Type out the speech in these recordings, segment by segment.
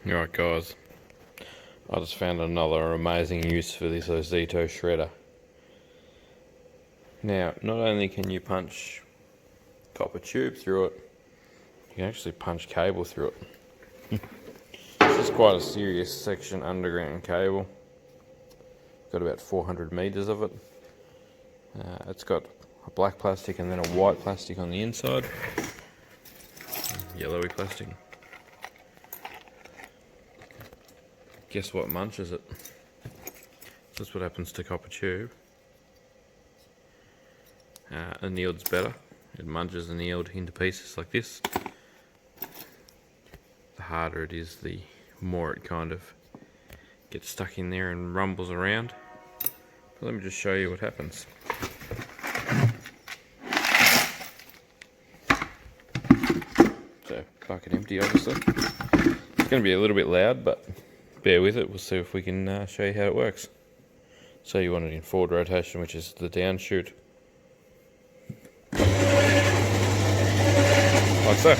Alright guys, I just found another amazing use for this Ozito shredder. Now, not only can you punch copper tube through it, you can actually punch cable through it. This is quite a serious section underground cable. Got about 400 meters of it. It's got a black plastic and then a white plastic on the inside. Yellowy plastic. Guess what munches it? That's what happens to copper tube. Annealed's better. It munches annealed into pieces like this. The harder it is, the more it kind of gets stuck in there and rumbles around. But let me just show you what happens. So, bucket empty obviously. It's going to be a little bit loud, but bear with it. We'll see if we can show you how it works. So you want it in forward rotation, which is the down chute. Like so.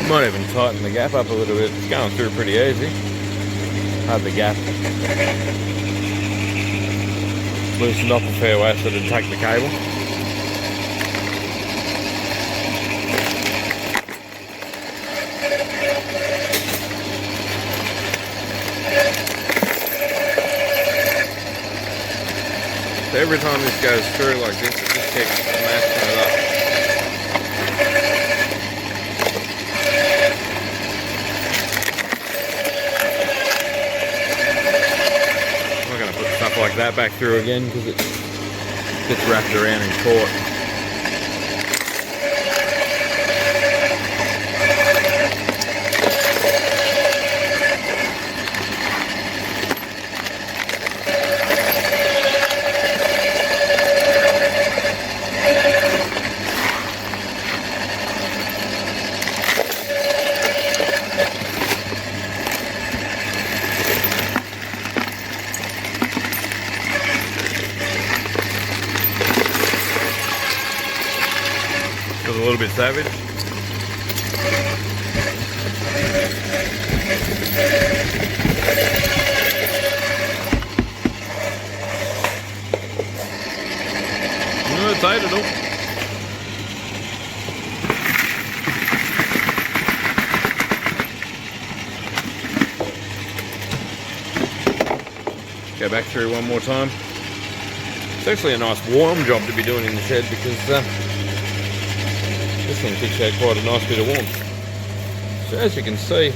Might even tighten the gap up a little bit. It's going through pretty easy. Had the gap loosened off a fair way so it didn't take the cable. So every time this goes through like this, it just keeps smashing it up. Stuff like that back through again because it gets wrapped around and caught. Feels a little bit savage. No, it's ate it all. go back through one more time. It's actually a nice warm job to be doing in the shed because this thing kicks out quite a nice bit of warmth. So as you can see,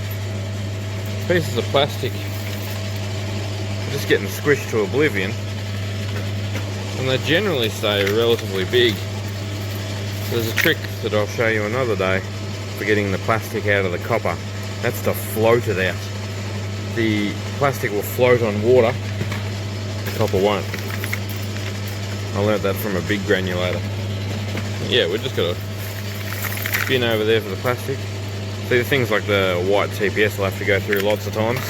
pieces of plastic are just getting squished to oblivion, and they generally stay relatively big. There's a trick that I'll show you another day for getting the plastic out of the copper. That's to float it out. The plastic will float on water, the copper won't. I learnt that from a big granulator. Yeah, we're just got a bin over there for the plastic. See, things like the white TPS will have to go through lots of times.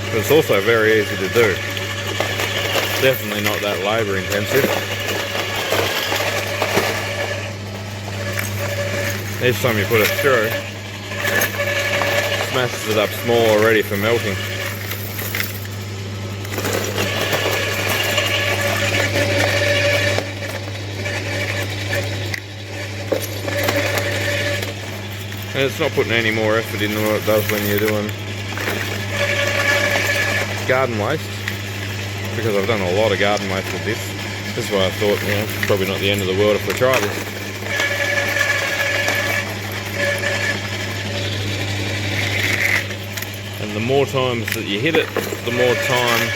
But it's also very easy to do. Definitely not that labour intensive. Each time you put it through, smashes it up small ready for melting. And it's not putting any more effort in than what it does when you're doing garden waste, because I've done a lot of garden waste with this. This is why I thought, you know, it's probably not the end of the world if we try this. And the more times that you hit it, the more time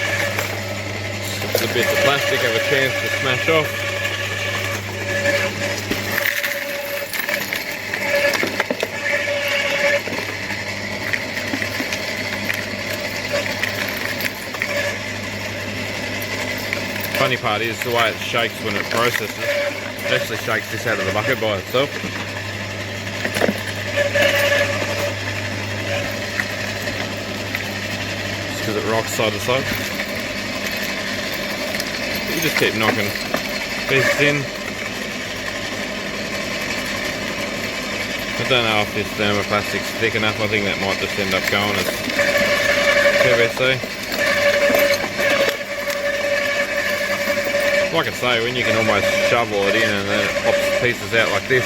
the bits of plastic have a chance to smash off. Funny part is the way it shakes when it processes. It actually shakes this out of the bucket by itself. Just because it rocks side to side. You just keep knocking pieces in. I don't know if this thermoplastic's thick enough. I think that might just end up going as PVC. Like I say, when you can almost shovel it in and then it pops pieces out like this.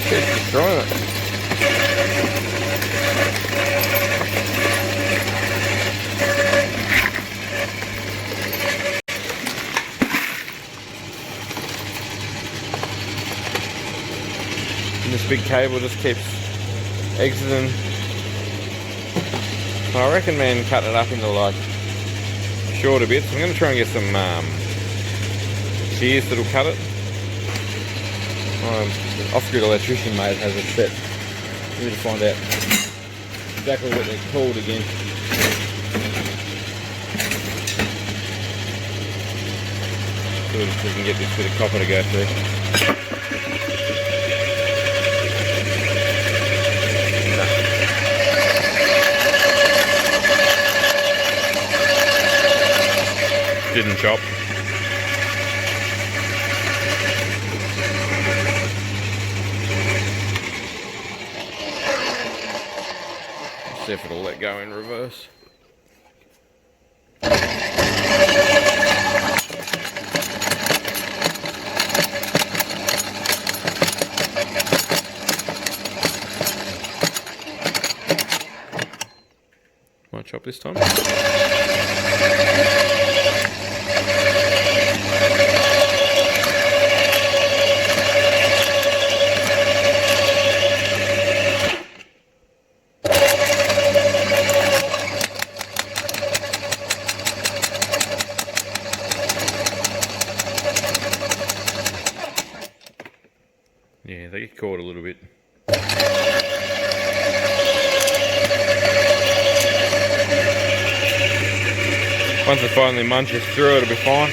Destroying it. And this big cable just keeps exiting. I reckon, man, cut it up into like shorter bits. I'm going to try and get some shears that'll cut it. Off-grid electrician mate has a set. I need to find out exactly what they're called again. So we can get this bit of copper to go through. Didn't chop. See if it'll let go in reverse. Might chop this time. Yeah, they get caught a little bit. Once it finally munches through, it'll be fine.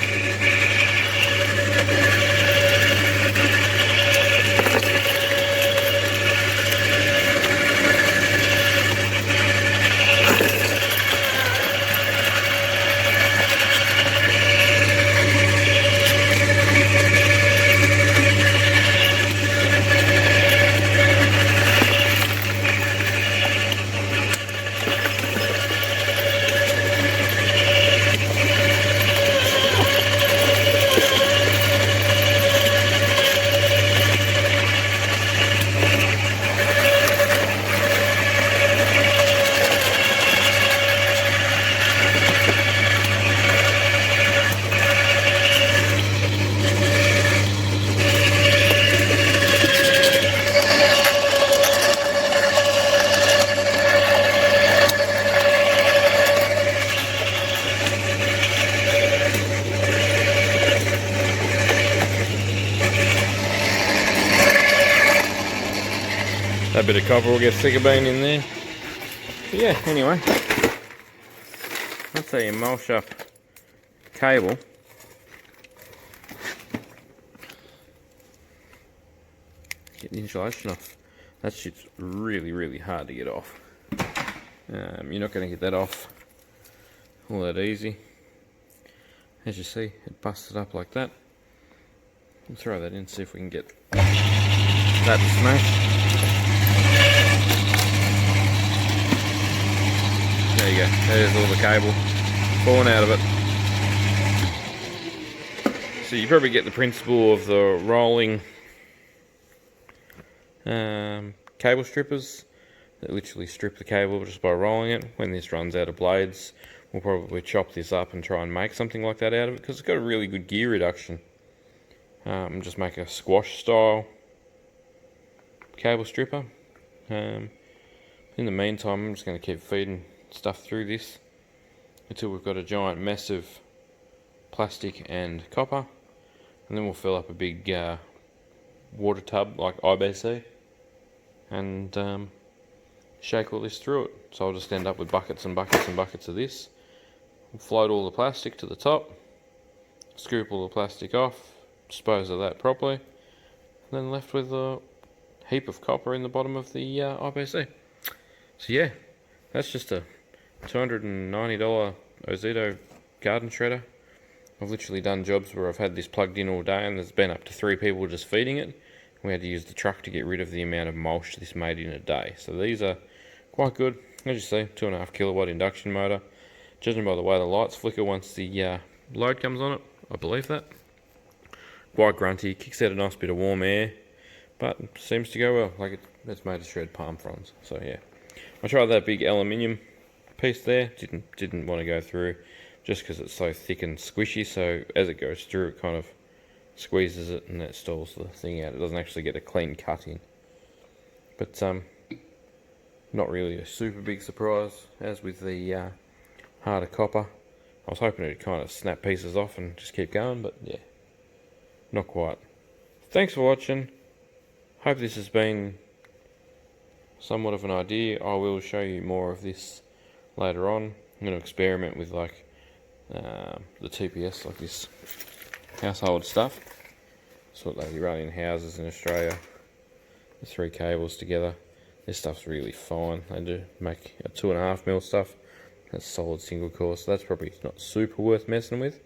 a bit of copper will get thicker being in there. But yeah, anyway, that's how you mulch up cable. Get the insulation off. That shit's really, really hard to get off. You're not going to get that off all that easy. As you see, it busted up like that. We'll throw that in, see if we can get that to smash. There you go, there's all the cable falling out of it. So you probably get the principle of the rolling cable strippers that literally strip the cable just by rolling it. When this runs out of blades, we'll probably chop this up and try and make something like that out of it, because it's got a really good gear reduction. Just make a squash style cable stripper. In the meantime, I'm just going to keep feeding stuff through this until we've got a giant mess of plastic and copper, and then we'll fill up a big water tub like IBC and shake all this through it. So I'll just end up with buckets and buckets and buckets of this. We'll float all the plastic to the top, scoop all the plastic off, dispose of that properly, and then left with a heap of copper in the bottom of the IBC. So yeah, that's just a $290 Ozito Garden shredder. I've literally done jobs where I've had this plugged in all day and there's been up to 3 people just feeding it. We had to use the truck to get rid of the amount of mulch this made in a day. So these are quite good. As you see, 2.5 kilowatt induction motor. Judging by the way the lights flicker once the load comes on it, I believe that. Quite grunty, kicks out a nice bit of warm air, but seems to go well. Like it's made to shred palm fronds. So yeah, I tried that big aluminium piece there. Didn't want to go through, just because it's so thick and squishy. So as it goes through, it kind of squeezes it and that stalls the thing out. It doesn't actually get a clean cut in. But not really a super big surprise, as with the harder copper. I was hoping it'd kind of snap pieces off and just keep going, but yeah, not quite. Thanks for watching. Hope this has been somewhat of an idea. I will show you more of this later on. I'm going to experiment with like the TPS, like this household stuff. That's what they run in houses in Australia. The 3 cables together. This stuff's really fine. They do make a 2.5mm stuff. That's solid single core, so that's probably not super worth messing with.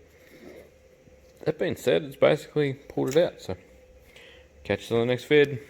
That being said, it's basically pulled it out. So catch you on the next vid.